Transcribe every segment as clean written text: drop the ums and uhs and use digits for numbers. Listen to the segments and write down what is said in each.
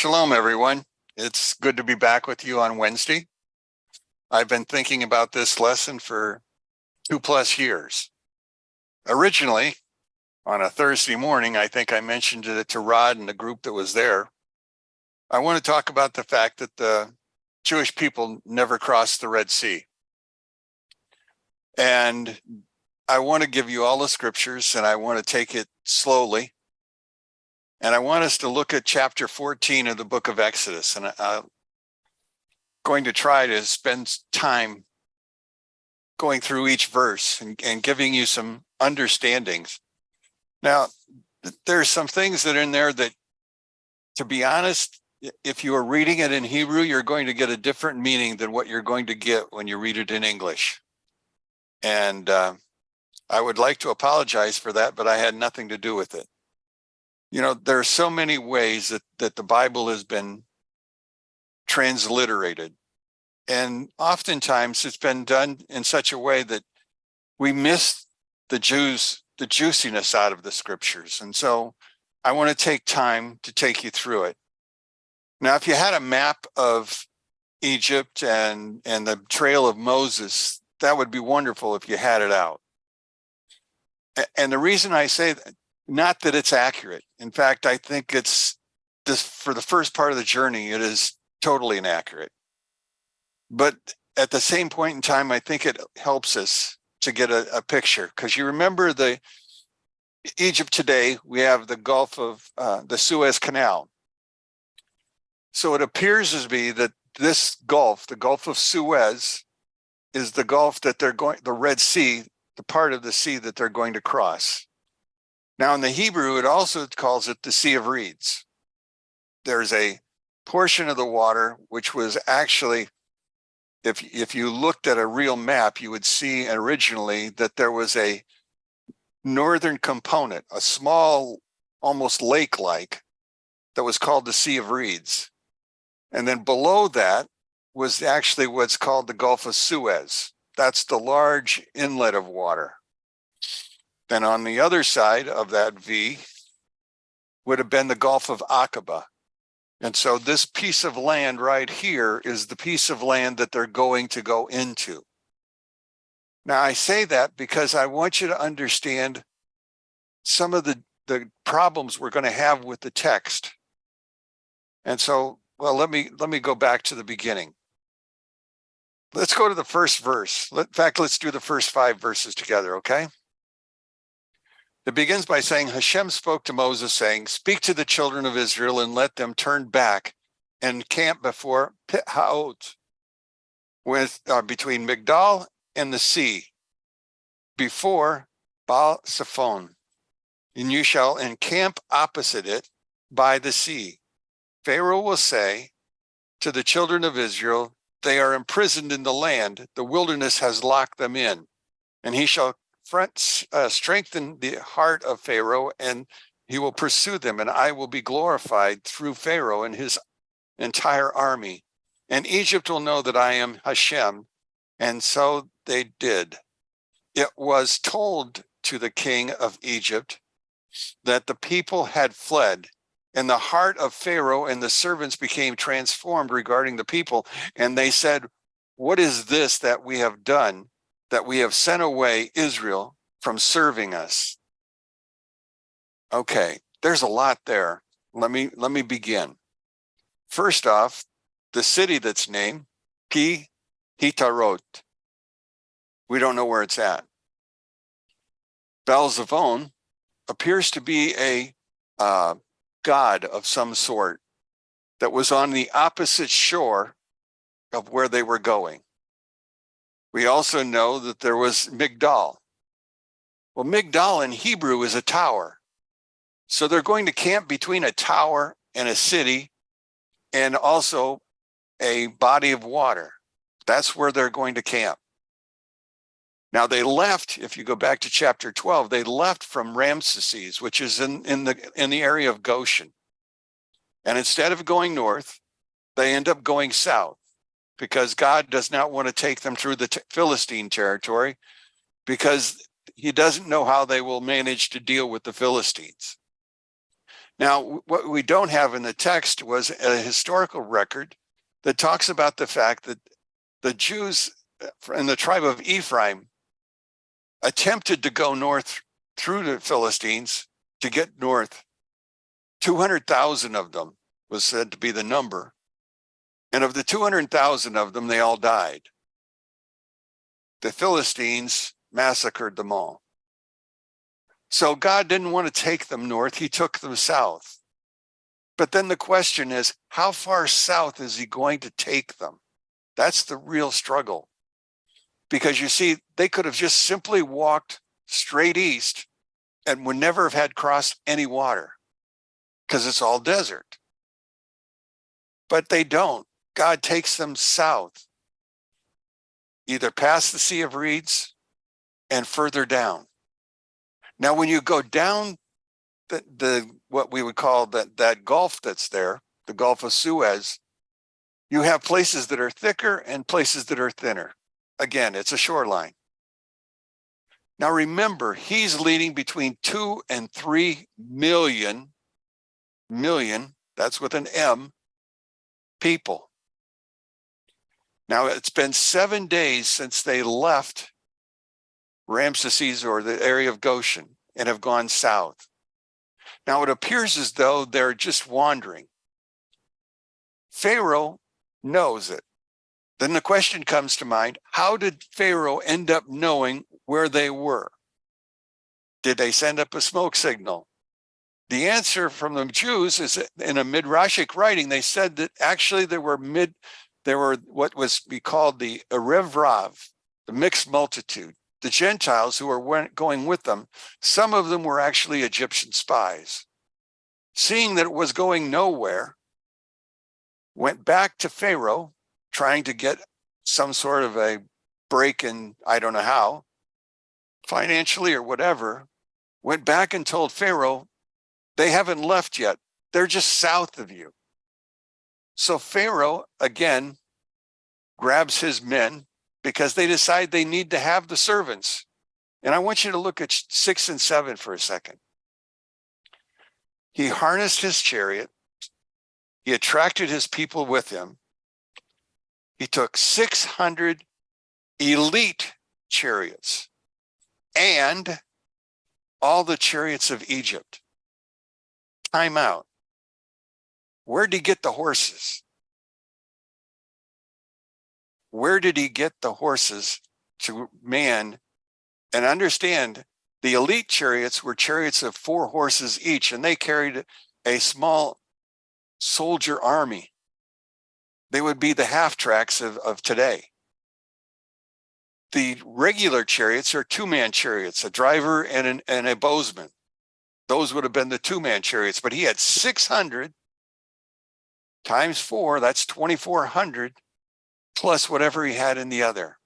Shalom, everyone. It's good to be back with you on Wednesday. I've been thinking about this lesson for 2+ years. Originally, on a Thursday morning, I think I mentioned it to Rod and the group that was there. I want to talk about the fact that the Jewish people never crossed the Red Sea. And I want to give you all the scriptures, and I want to take it slowly. And I want us to look at chapter 14 of the book of Exodus. And I'm going to try to spend time going through each verse and giving you some understandings. Now, there's some things that are in there that, to be honest, if you are reading it in Hebrew, you're going to get a different meaning than what you're going to get when you read it in English. And I would like to apologize for that, but I had nothing to do with it. You know, there are so many ways that the Bible has been transliterated. And oftentimes it's been done in such a way that we miss the juiciness out of the scriptures. And so I want to take time to take you through it. Now, if you had a map of Egypt and the trail of Moses, that would be wonderful if you had it out. And the reason I say that, not that it's accurate. In fact, I think it's this for the first part of the journey, it is totally inaccurate. But at the same point in time, I think it helps us to get a picture, because you remember the Egypt today, we have the Gulf of the Suez Canal. So it appears to be that this Gulf, the Gulf of Suez, is the Gulf that they're going, the Red Sea, the part of the sea that they're going to cross. Now, in the Hebrew, it also calls it the Sea of Reeds. There's a portion of the water which was actually, if you looked at a real map, you would see originally that there was a northern component, a small, almost lake-like, that was called the Sea of Reeds. And then below that was actually what's called the Gulf of Suez. That's the large inlet of water. Then on the other side of that V would have been the Gulf of Aqaba. And so this piece of land right here is the piece of land that they're going to go into. Now, I say that because I want you to understand some of the problems we're going to have with the text. And so, well, let me go back to the beginning. Let's go to the first verse. In fact, let's do the first 5 verses together, okay? It begins by saying, Hashem spoke to Moses, saying, speak to the children of Israel and let them turn back and camp before Pit-Haot, between Migdal and the sea, before Baal-Zephon. And you shall encamp opposite it by the sea. Pharaoh will say to the children of Israel, they are imprisoned in the land, the wilderness has locked them in, and he shall strengthen the heart of Pharaoh, and he will pursue them, and I will be glorified through Pharaoh and his entire army. And Egypt will know that I am Hashem. And so they did. It was told to the king of Egypt that the people had fled, and the heart of Pharaoh and the servants became transformed regarding the people. And they said, what is this that we have done, that we have sent away Israel from serving us? Okay, there's a lot there. Let me begin. First off, the city that's named Pi-Hitarot. We don't know where it's at. Baal-Zephon appears to be a god of some sort that was on the opposite shore of where they were going. We also know that there was Migdal. Well, Migdal in Hebrew is a tower. So they're going to camp between a tower and a city and also a body of water. That's where they're going to camp. Now they left, if you go back to chapter 12, they left from Ramesses, which is in the area of Goshen. And instead of going north, they end up going south, because God does not want to take them through the Philistine territory, because he doesn't know how they will manage to deal with the Philistines. Now, what we don't have in the text was a historical record that talks about the fact that the Jews in the tribe of Ephraim attempted to go north through the Philistines to get north. 200,000 of them was said to be the number. And of the 200,000 of them, they all died. The Philistines massacred them all. So God didn't want to take them north, he took them south. But then the question is, how far south is he going to take them? That's the real struggle. Because you see, they could have just simply walked straight east and would never have had crossed any water because it's all desert. But they don't. God takes them south, either past the Sea of Reeds and further down. Now, when you go down the what we would call that gulf that's there, the Gulf of Suez, you have places that are thicker and places that are thinner. Again, it's a shoreline. Now remember, he's leading between 2 and 3 million, that's with an M, people. Now it's been 7 days since they left Ramesses or the area of Goshen and have gone south. Now it appears as though they're just wandering. Pharaoh knows it. Then the question comes to mind, how did Pharaoh end up knowing where they were? Did they send up a smoke signal? The answer from the Jews is in a midrashic writing, they said that actually there were what was be called the Erev Rav, the mixed multitude, the Gentiles who were going with them. Some of them were actually Egyptian spies. Seeing that it was going nowhere, went back to Pharaoh, trying to get some sort of a break in, I don't know how, financially or whatever, went back and told Pharaoh, they haven't left yet. They're just south of you. So Pharaoh, again, grabs his men because they decide they need to have the servants. And I want you to look at 6 and 7 for a second. He harnessed his chariot. He attracted his people with him. He took 600 elite chariots and all the chariots of Egypt. Time out. Where did he get the horses? Where did he get the horses to man? And understand, the elite chariots were chariots of 4 horses each, and they carried a small soldier army. They would be the half-tracks of today. The regular chariots are 2-man chariots, a driver and a bowsman. Those would have been the 2-man chariots, but he had 600 times 4, that's 2,400, plus whatever he had in the other.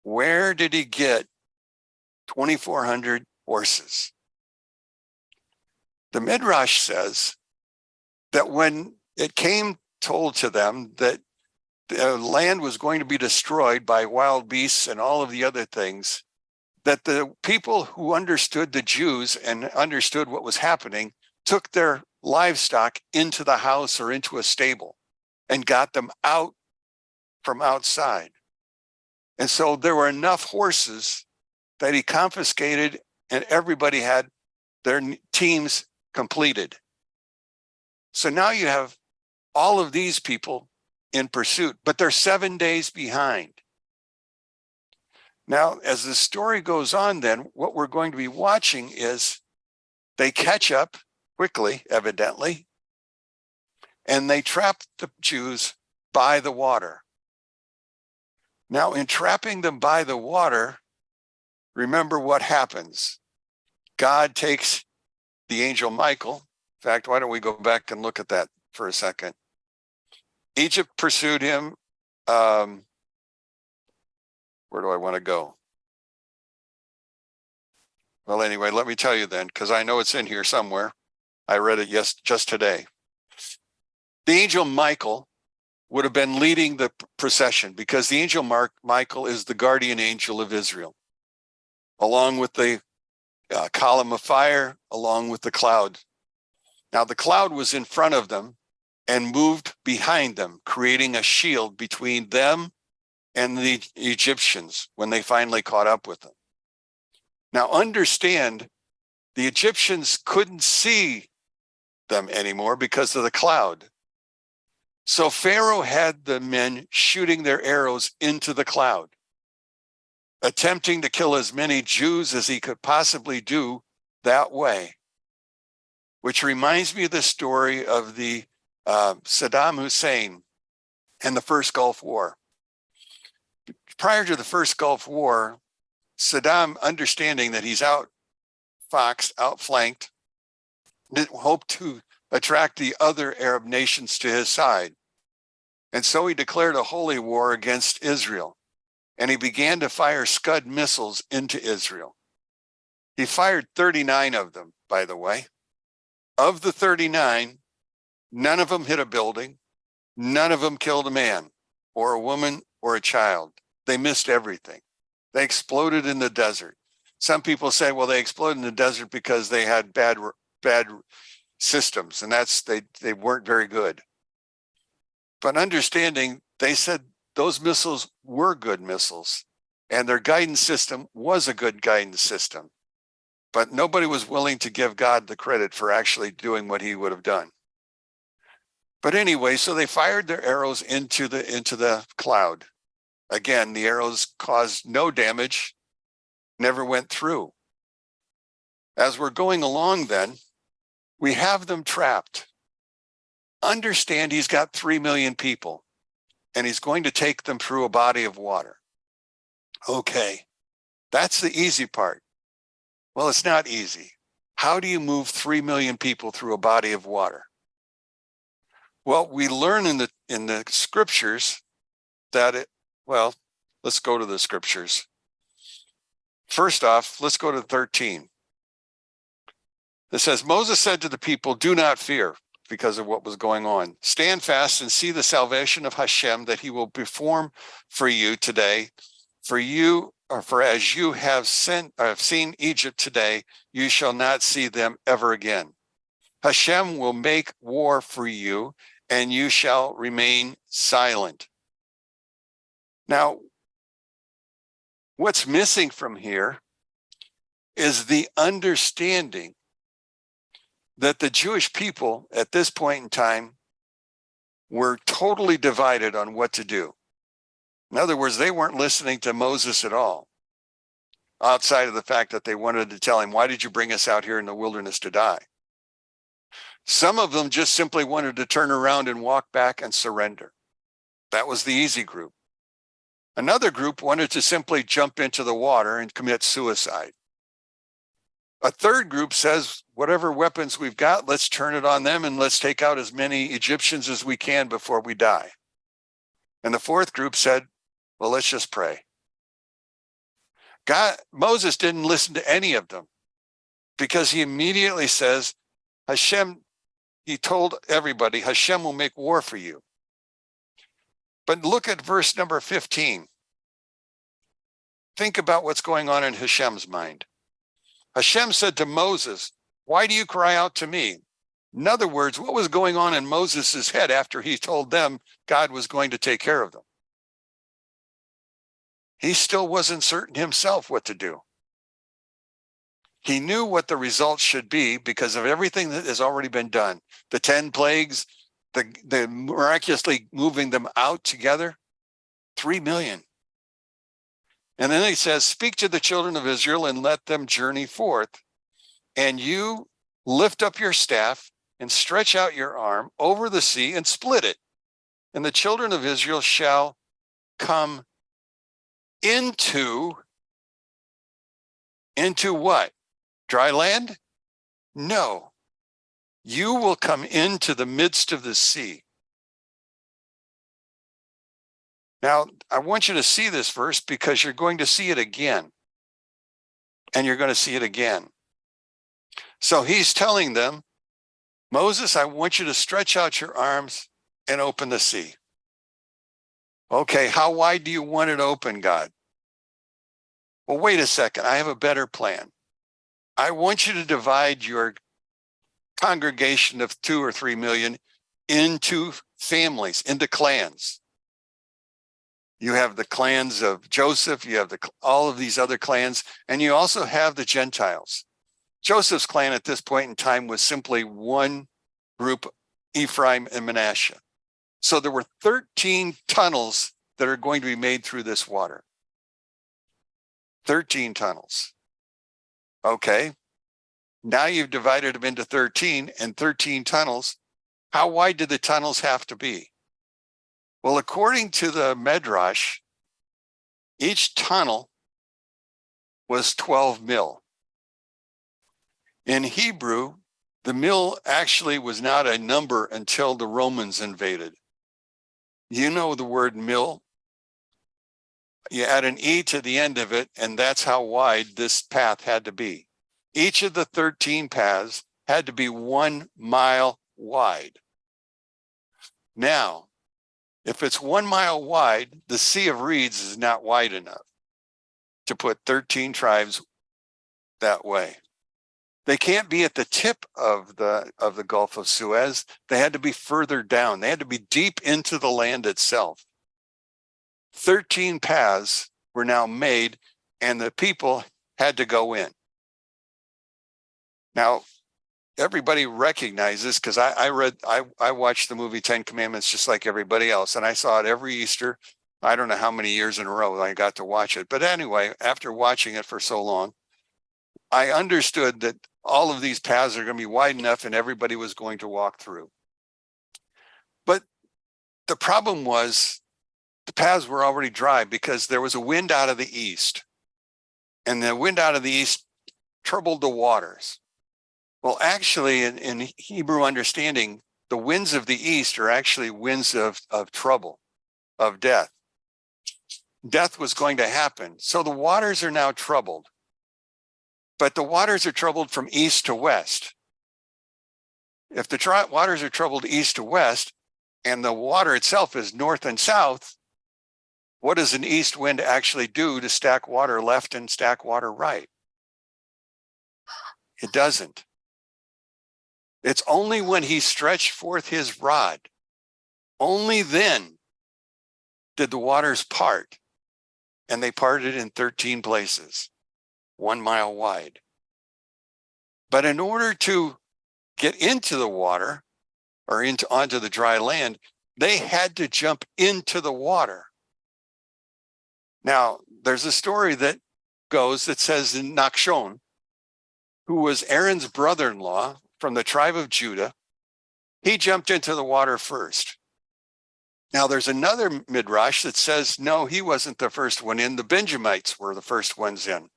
Where did he get 2,400 horses? The Midrash says that when it came told to them that the land was going to be destroyed by wild beasts and all of the other things, that the people who understood the Jews and understood what was happening took their livestock into the house or into a stable and got them out from outside. And so there were enough horses that he confiscated, and everybody had their teams completed. So now you have all of these people in pursuit, but they're 7 days behind. Now, as the story goes on, then what we're going to be watching is they catch up quickly, evidently, and they trap the Jews by the water. Now, in trapping them by the water, remember what happens. God takes the angel Michael. In fact, why don't we go back and look at that for a second? Egypt pursued him. Where do I want to go? Well, anyway, let me tell you then, because I know it's in here somewhere. I read it just today. The angel Michael would have been leading the procession because the angel Michael is the guardian angel of Israel, along with the column of fire, along with the cloud. Now the cloud was in front of them and moved behind them, creating a shield between them and the Egyptians when they finally caught up with them. Now understand, the Egyptians couldn't see them anymore because of the cloud. So Pharaoh had the men shooting their arrows into the cloud, attempting to kill as many Jews as he could possibly do that way. Which reminds me of the story of the Saddam Hussein and the first Gulf War. Prior to the first Gulf War, Saddam, understanding that he's outflanked, didn't hope to attract the other Arab nations to his side. And so he declared a holy war against Israel. And he began to fire Scud missiles into Israel. He fired 39 of them, by the way. Of the 39, none of them hit a building. None of them killed a man or a woman or a child. They missed everything. They exploded in the desert. Some people say, well, they exploded in the desert because they had bad systems, and they weren't very good. But understanding, they said those missiles were good missiles, and their guidance system was a good guidance system. But nobody was willing to give God the credit for actually doing what he would have done. But anyway, so they fired their arrows into the cloud. Again, the arrows caused no damage, never went through. As we're going along then, we have them trapped. Understand, he's got 3 million people, and he's going to take them through a body of water. Okay, that's the easy part. Well, it's not easy. How do you move 3 million people through a body of water? Well, we learn in the scriptures that let's go to the scriptures. First off, let's go to 13. It says, Moses said to the people, do not fear because of what was going on. Stand fast and see the salvation of Hashem that he will perform for you today. For as you have seen Egypt today, you shall not see them ever again. Hashem will make war for you, and you shall remain silent. Now, what's missing from here is the understanding that the Jewish people at this point in time were totally divided on what to do. In other words, they weren't listening to Moses at all, outside of the fact that they wanted to tell him, why did you bring us out here in the wilderness to die? Some of them just simply wanted to turn around and walk back and surrender. That was the easy group. Another group wanted to simply jump into the water and commit suicide. A third group says, whatever weapons we've got, let's turn it on them and let's take out as many Egyptians as we can before we die. And the fourth group said, well, let's just pray. Moses didn't listen to any of them because he immediately says, he told everybody, Hashem will make war for you. But look at verse number 15. Think about what's going on in Hashem's mind. Hashem said to Moses, why do you cry out to me? In other words, what was going on in Moses' head after he told them God was going to take care of them? He still wasn't certain himself what to do. He knew what the results should be because of everything that has already been done. The 10 plagues, the miraculously moving them out together, 3 million. And then he says, speak to the children of Israel and let them journey forth. And you lift up your staff and stretch out your arm over the sea and split it. And the children of Israel shall come into what? Dry land? No. You will come into the midst of the sea. Now, I want you to see this verse because you're going to see it again. And you're going to see it again. So he's telling them, Moses, I want you to stretch out your arms and open the sea. Okay, how wide do you want it open, God? Well, wait a second. I have a better plan. I want you to divide your congregation of 2 or 3 million into families, into clans. You have the clans of Joseph, you have all of these other clans, and you also have the Gentiles. Joseph's clan at this point in time was simply one group, Ephraim and Manasseh. So there were 13 tunnels that are going to be made through this water. 13 tunnels. Okay. Now you've divided them into 13 and 13 tunnels. How wide do the tunnels have to be? Well, according to the Midrash, each tunnel was 12 mil. In Hebrew, the mil actually was not a number until the Romans invaded. You know the word mil? You add an E to the end of it, and that's how wide this path had to be. Each of the 13 paths had to be 1 mile wide. Now, if it's 1 mile wide, the Sea of Reeds is not wide enough to put 13 tribes that way. They can't be at the tip of the Gulf of Suez. They had to be further down. They had to be deep into the land itself. 13 paths were now made, and the people had to go in. Now, everybody recognizes, because I watched the movie 10 Commandments just like everybody else, and I saw it every Easter. I don't know how many years in a row I got to watch it. But anyway, after watching it for so long, I understood that all of these paths are going to be wide enough and everybody was going to walk through. But the problem was the paths were already dry because there was a wind out of the east. And the wind out of the east troubled the waters. Well, actually, in Hebrew understanding, the winds of the east are actually winds of trouble, of death. Death was going to happen. So the waters are now troubled. But the waters are troubled from east to west. If the waters are troubled east to west, and the water itself is north and south, what does an east wind actually do to stack water left and stack water right? It doesn't. It's only when he stretched forth his rod, only then did the waters part, and they parted in 13 places, 1 mile wide. But in order to get into the water or onto the dry land, they had to jump into the water. Now, there's a story that says in Nachshon, who was Aaron's brother-in-law from the tribe of Judah, he jumped into the water first. Now, there's another midrash that says, no, he wasn't the first one in. The Benjamites were the first ones in.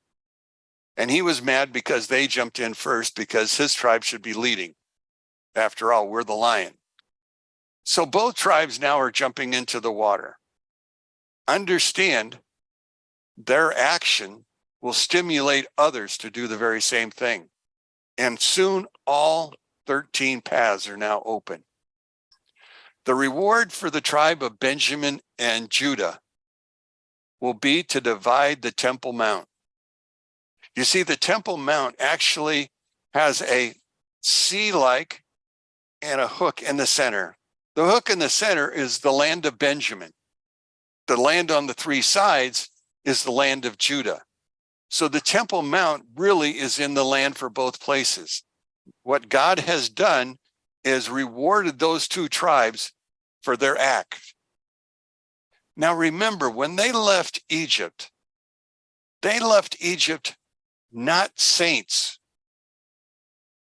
And he was mad because they jumped in first because his tribe should be leading. After all, we're the lion. So both tribes now are jumping into the water. Understand, their action will stimulate others to do the very same thing. And soon all 13 paths are now open. The reward for the tribe of Benjamin and Judah will be to divide the Temple Mount. You see, the Temple Mount actually has a C-like and a hook in the center. The hook in the center is the land of Benjamin. The land on the 3 sides is the land of Judah. So the Temple Mount really is in the land for both places. What God has done is rewarded those 2 tribes for their act. Now remember, when they left Egypt not saints.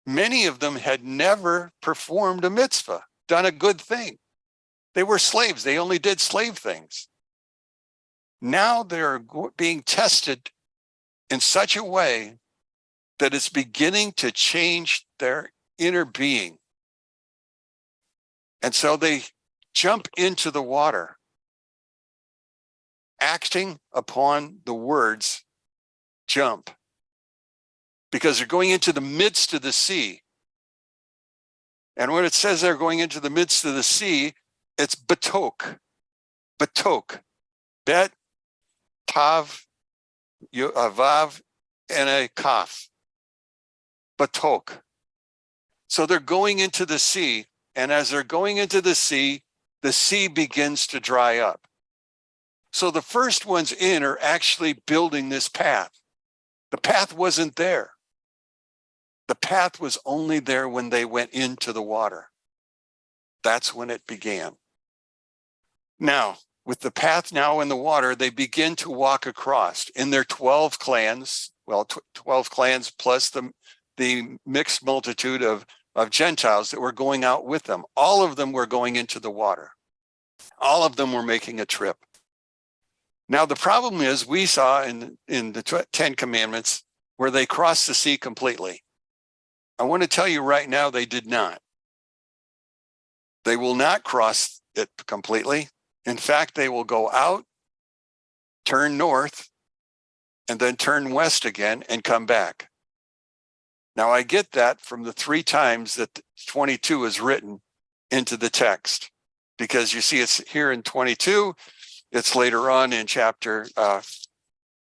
Many of them had never performed a mitzvah, done a good thing. They were slaves. They only did slave things. Now they're being tested in such a way that it's beginning to change their inner being. And so they jump into the water, acting upon the words jump, because they're going into the midst of the sea. And when it says they're going into the midst of the sea, it's batok. Batok. Bet, tav, vav, and a kaf. Batok. So they're going into the sea, and as they're going into the sea begins to dry up. So the first ones in are actually building this path. The path wasn't there. The path was only there when they went into the water. That's when it began. Now, with the path now in the water, they begin to walk across in their 12 clans, 12 clans plus the mixed multitude of Gentiles that were going out with them. All of them were going into the water. All of them were making a trip. Now, the problem is we saw in the 10 Commandments where they crossed the sea completely. I want to tell you right now, they did not. They will not cross it completely. In fact, they will go out, turn north, and then turn west again and come back. Now, I get that from the 3 times that 22 is written into the text, because you see it's here in 22, it's later on in chapter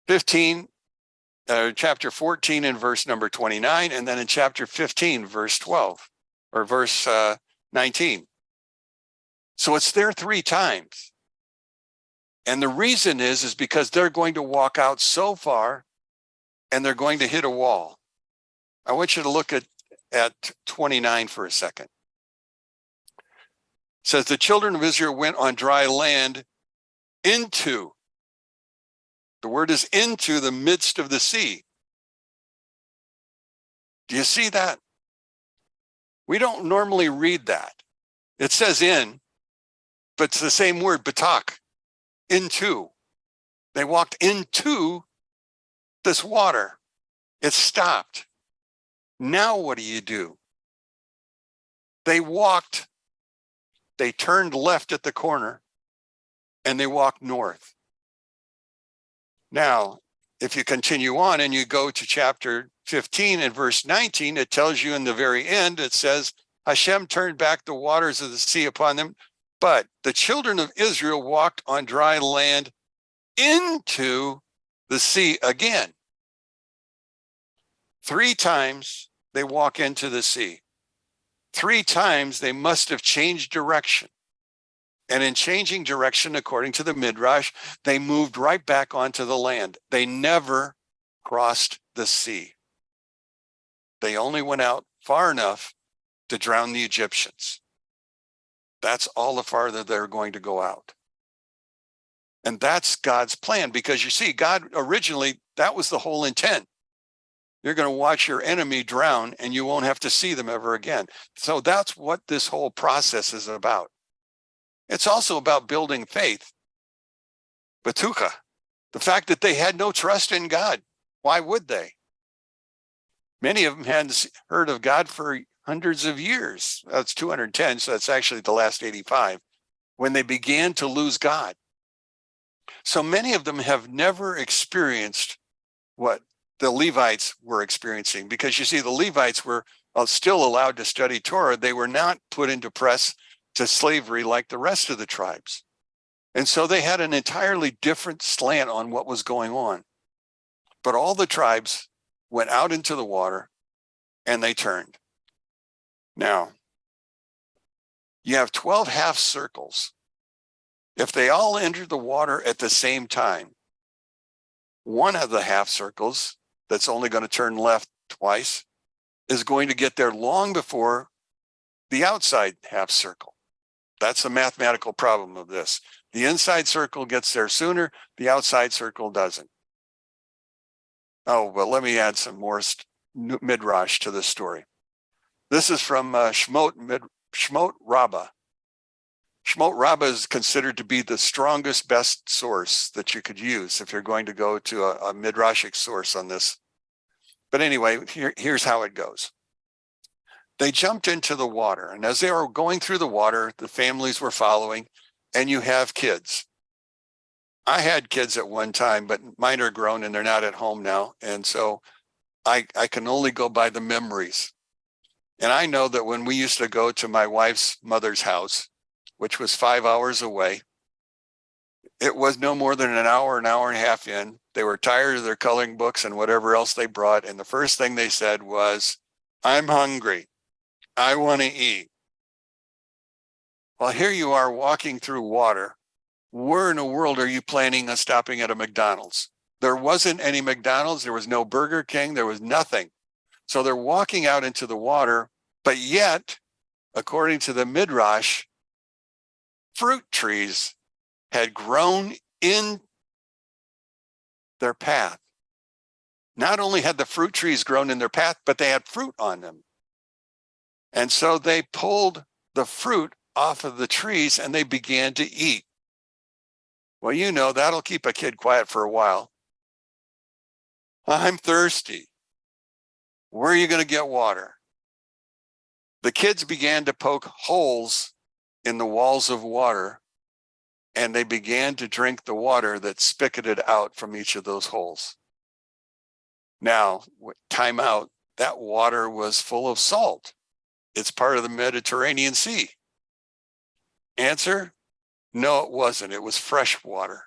15, chapter 14 and verse number 29, and then in chapter 15, verse 12, or verse 19. So it's there 3 times. And the reason is because they're going to walk out so far and they're going to hit a wall. I want you to look at 29 for a second. It says, the children of Israel went on dry land into, the word is into the midst of the sea. Do you see that? We don't normally read that. It says in, but it's the same word, batak, into. They walked into this water. It stopped. Now what do? They walked, they turned left at the corner, and they walked north. Now, if you continue on and you go to chapter 15 and verse 19, it tells you in the very end, it says, Hashem turned back the waters of the sea upon them, but the children of Israel walked on dry land into the sea again. 3 times they walk into the sea. 3 times they must have changed direction. And in changing direction, according to the Midrash, they moved right back onto the land. They never crossed the sea. They only went out far enough to drown the Egyptians. That's all the farther they're going to go out. And that's God's plan, because you see, God originally, that was the whole intent. You're going to watch your enemy drown and you won't have to see them ever again. So that's what this whole process is about. It's also about building faith. Batucha, the fact that they had no trust in God. Why would they? Many of them hadn't heard of God for hundreds of years. That's 210, so that's actually the last 85, when they began to lose God. So many of them have never experienced what the Levites were experiencing, because you see, the Levites were still allowed to study Torah. They were not put into press to slavery like the rest of the tribes. And so they had an entirely different slant on what was going on. But all the tribes went out into the water and they turned. Now, you have 12 half circles. If they all entered the water at the same time, one of the half circles that's only going to turn left twice is going to get there long before the outside half circle. That's the mathematical problem of this. The inside circle gets there sooner, the outside circle doesn't. Oh, well, let me add some more midrash to this story. This is from Shmot Rabbah. Shmot Rabbah is considered to be the strongest, best source that you could use if you're going to go to a midrashic source on this. But anyway, here's how it goes. They jumped into the water, and as they were going through the water, the families were following, and you have kids. I had kids at one time, but mine are grown and they're not at home now. And so I can only go by the memories. And I know that when we used to go to my wife's mother's house, which was 5 hours away, it was no more than an hour and a half in. They were tired of their coloring books and whatever else they brought. And the first thing they said was, I'm hungry. I want to eat. Well, here you are walking through water. Where in the world are you planning on stopping at a McDonald's? There wasn't any McDonald's. There was no Burger King. There was nothing. So they're walking out into the water, but yet, according to the Midrash, fruit trees had grown in their path. Not only had the fruit trees grown in their path, but they had fruit on them. And so they pulled the fruit off of the trees and they began to eat. Well, you know, that'll keep a kid quiet for a while. I'm thirsty. Where are you going to get water? The kids began to poke holes in the walls of water, and they began to drink the water that spicketed out from each of those holes. Now, time out, that water was full of salt. It's part of the Mediterranean Sea. Answer, no, it wasn't. It was fresh water.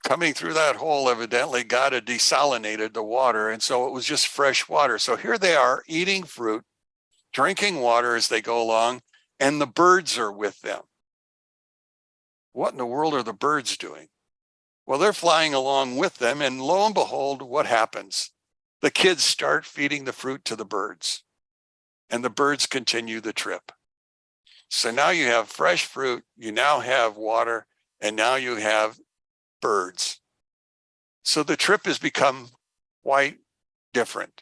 Coming through that hole, evidently, God had desalinated the water, and so it was just fresh water. So here they are eating fruit, drinking water as they go along, and the birds are with them. What in the world are the birds doing? Well, they're flying along with them, and lo and behold, what happens? The kids start feeding the fruit to the birds, and the birds continue the trip. So now you have fresh fruit, you now have water, and now you have birds. So the trip has become quite different.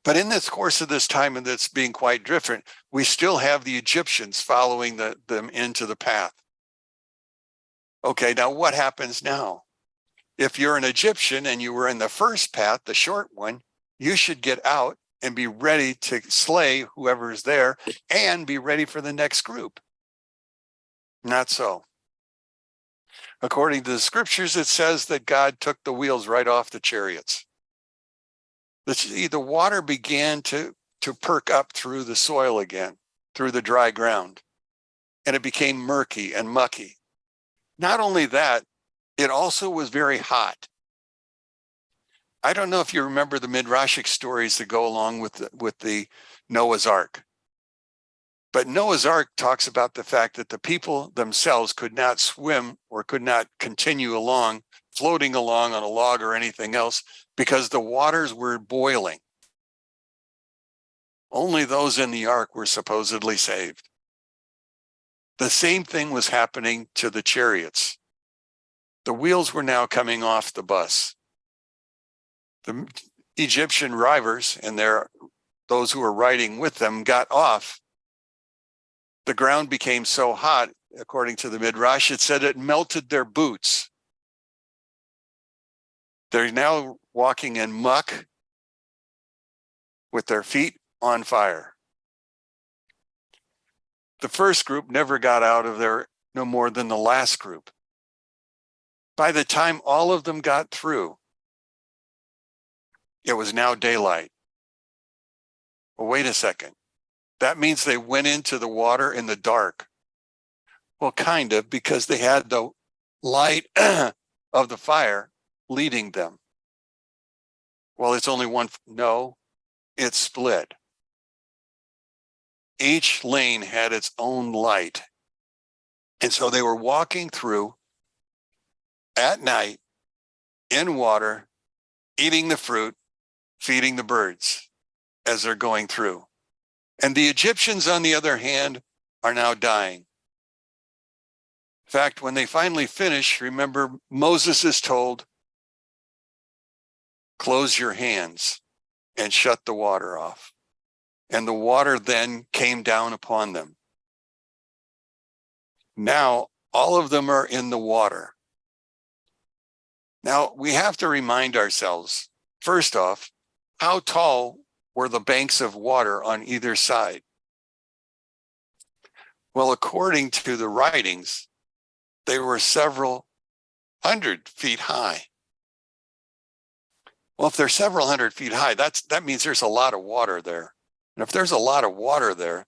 But in this course of this time, and that's being quite different, we still have the Egyptians following them into the path. Okay, now what happens now? If you're an Egyptian and you were in the first path, the short one, you should get out and be ready to slay whoever's there and be ready for the next group. Not so. According to the scriptures, it says that God took the wheels right off the chariots. The water began to perk up through the soil again, through the dry ground, and it became murky and mucky. Not only that, it also was very hot. I don't know if you remember the Midrashic stories that go along with the Noah's Ark. But Noah's Ark talks about the fact that the people themselves could not swim or could not continue along, floating along on a log or anything else, because the waters were boiling. Only those in the ark were supposedly saved. The same thing was happening to the chariots. The wheels were now coming off the bus. The Egyptian drivers and those who were riding with them got off. The ground became so hot, according to the Midrash, it said it melted their boots. They're now walking in muck with their feet on fire. The first group never got out of there no more than the last group. By the time all of them got through, it was now daylight. Well, wait a second. That means they went into the water in the dark. Well, kind of, because they had the light of the fire leading them. Well, it's only one. No, it's split. Each lane had its own light. And so they were walking through at night in water, eating the fruit, feeding the birds as they're going through. And the Egyptians, on the other hand, are now dying. In fact, when they finally finish, remember, Moses is told, close your hands and shut the water off. And the water then came down upon them. Now, all of them are in the water. Now, we have to remind ourselves, first off, how tall were the banks of water on either side? Well, according to the writings, they were several 100 feet high. Well, if they're several 100 feet high, that means there's a lot of water there. And if there's a lot of water there,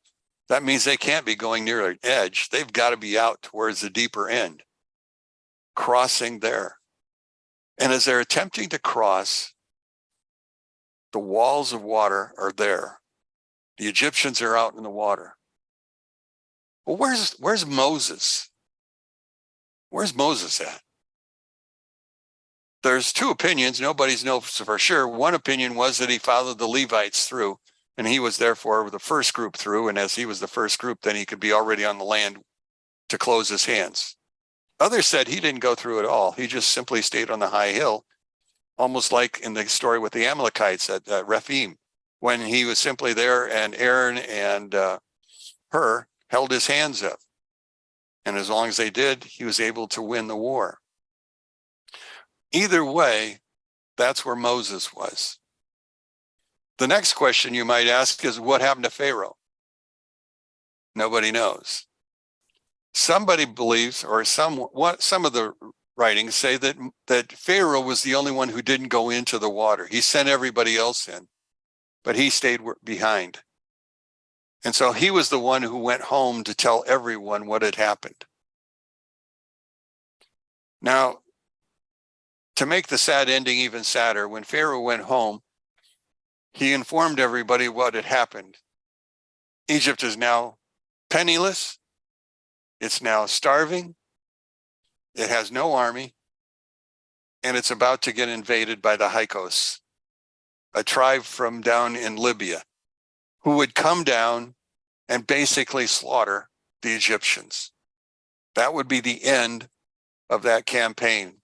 that means they can't be going near an edge. They've got to be out towards the deeper end, crossing there. And as they're attempting to cross, the walls of water are there. The Egyptians are out in the water. Well, where's Moses? Where's Moses at? There's two opinions. Nobody knows for sure. One opinion was that he followed the Levites through, and he was therefore the first group through. And as he was the first group, then he could be already on the land to close his hands. Others said he didn't go through at all. He just simply stayed on the high hill, almost like in the story with the Amalekites at Rephaim, when he was simply there and Aaron and Hur held his hands up. And as long as they did, he was able to win the war. Either way, that's where Moses was. The next question you might ask is, what happened to Pharaoh? Nobody knows. Somebody believes, or some of the writings say that Pharaoh was the only one who didn't go into the water. He sent everybody else in, but he stayed behind. And so he was the one who went home to tell everyone what had happened. Now, to make the sad ending even sadder, when Pharaoh went home, he informed everybody what had happened. Egypt is now penniless. It's now starving. It has no army. And it's about to get invaded by the Hyksos, a tribe from down in Libya, who would come down and basically slaughter the Egyptians. That would be the end of that campaign.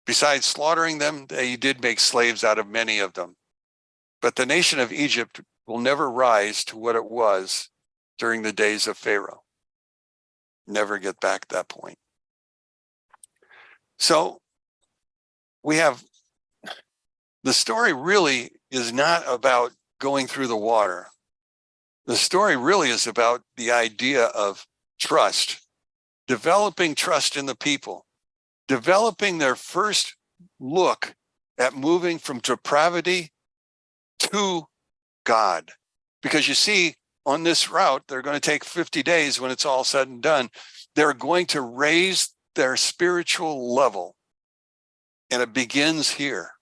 Besides slaughtering them, they did make slaves out of many of them. But the nation of Egypt will never rise to what it was during the days of Pharaoh. Never get back to that point. So we have, the story really is not about going through the water. The story really is about the idea of trust, developing trust in the people, developing their first look at moving from depravity to God. Because you see, on this route, they're going to take 50 days when it's all said and done. They're going to raise their spiritual level. And it begins here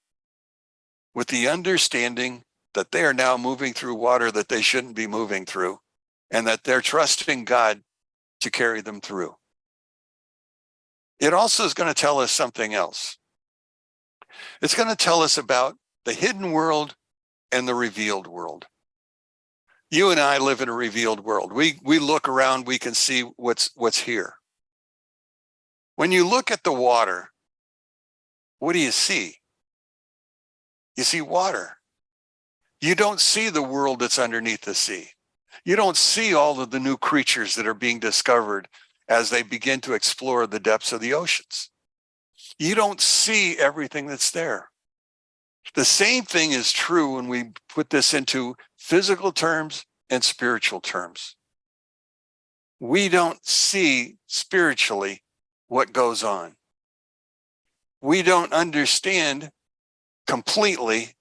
with the understanding that they are now moving through water that they shouldn't be moving through, and that they're trusting God to carry them through. It also is going to tell us something else. It's going to tell us about the hidden world and the revealed world. You and I live in a revealed world. We look around, we can see what's here. When you look at the water, what do you see? You see water. You don't see the world that's underneath the sea. You don't see all of the new creatures that are being discovered as they begin to explore the depths of the oceans. You don't see everything that's there. The same thing is true when we put this into physical terms and spiritual terms. We don't see spiritually what goes on. We don't understand completely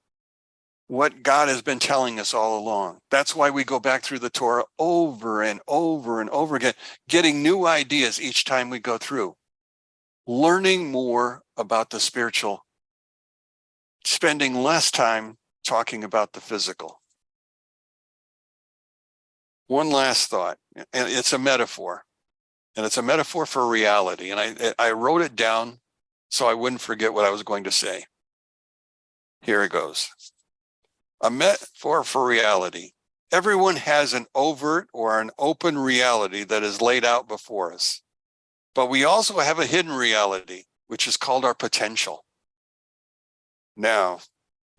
what God has been telling us all along. That's why we go back through the Torah over and over and over again, getting new ideas each time we go through, learning more about the spiritual, spending less time talking about the physical. One last thought, and it's a metaphor, and it's a metaphor for reality. And I wrote it down so I wouldn't forget what I was going to say. Here it goes. A metaphor for reality. Everyone has an overt or an open reality that is laid out before us. But we also have a hidden reality, which is called our potential. Now,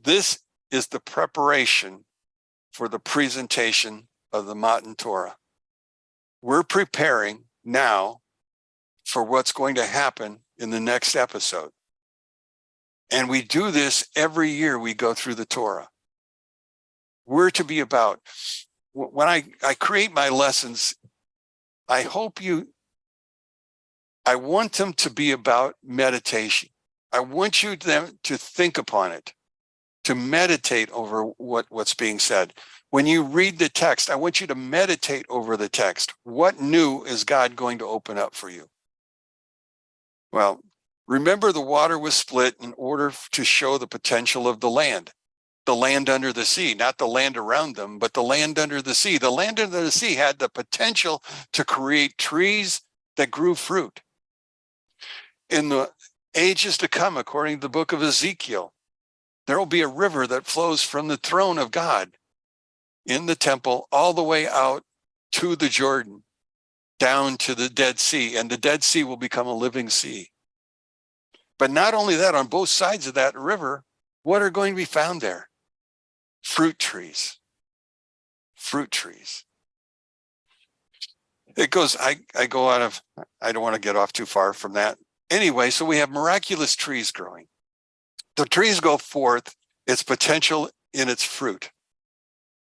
this is the preparation for the presentation of the Matan Torah. We're preparing now for what's going to happen in the next episode. And we do this every year we go through the Torah. We're to be about, when I create my lessons, I want them to be about meditation. I want them to think upon it, to meditate over what's being said. When you read the text, I want you to meditate over the text. What new is God going to open up for you? Well, remember the water was split in order to show the potential of the land. the land under the sea, not the land around them, but the land under the sea. The land under the sea had the potential to create trees that grew fruit. In the ages to come, according to the book of Ezekiel, there will be a river that flows from the throne of God in the temple all the way out to the Jordan, down to the Dead Sea, and the Dead Sea will become a living sea. But not only that, on both sides of that river, what are going to be found there? Fruit trees. Fruit trees. It goes, I go out of, I don't want to get off too far from that. Anyway, so we have miraculous trees growing. The trees go forth its potential in its fruit.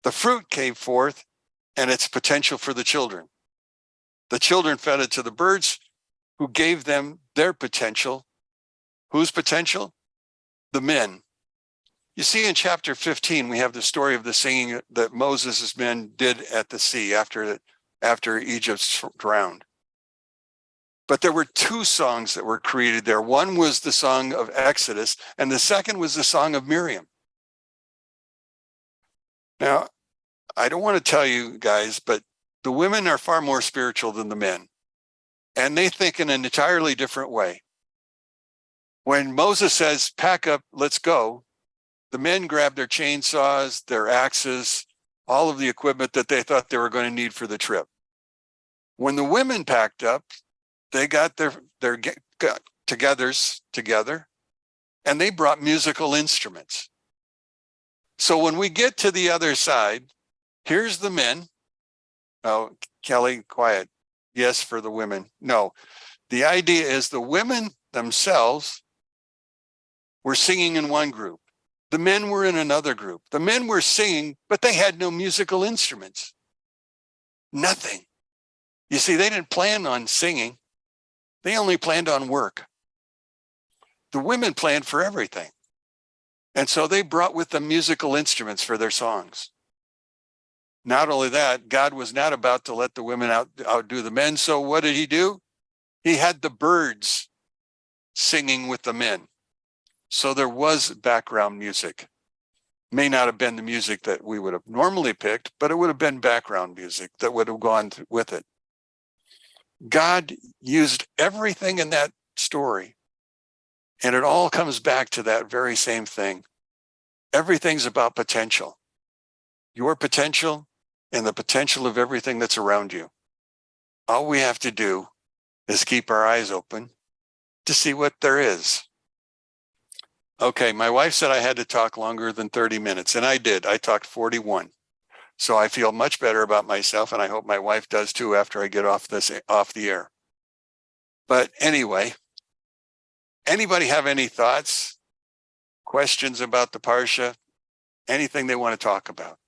The fruit came forth and its potential for the children. The children fed it to the birds who gave them their potential. Whose potential? The men. You see, in chapter 15, we have the story of the singing that Moses' men did at the sea after Egypt drowned. But there were two songs that were created there. One was the song of Exodus, and the second was the song of Miriam. Now, I don't want to tell you guys, but the women are far more spiritual than the men, and they think in an entirely different way. When Moses says, pack up, let's go, the men grab their chainsaws, their axes, all of the equipment that they thought they were going to need for the trip. When the women packed up, they got their togethers together, and they brought musical instruments. So when we get to the other side, here's the men. Oh, Kelly, quiet. Yes, for the women. No, the idea is the women themselves were singing in one group. The men were in another group. The men were singing, but they had no musical instruments. Nothing. You see, they didn't plan on singing. They only planned on work. The women planned for everything. And so they brought with them musical instruments for their songs. Not only that, God was not about to let the women outdo the men. So what did he do? He had the birds singing with the men. So there was background music. May not have been the music that we would have normally picked, but it would have been background music that would have gone with it. God used everything in that story, and it all comes back to that very same thing. Everything's about potential. Your potential and the potential of everything that's around you. All we have to do is keep our eyes open to see what there is. Okay, my wife said I had to talk longer than 30 minutes, and I did. I talked 41. So I feel much better about myself, and I hope my wife does too after I get off the air. But anyway, anybody have any thoughts, questions about the Parsha, anything they want to talk about?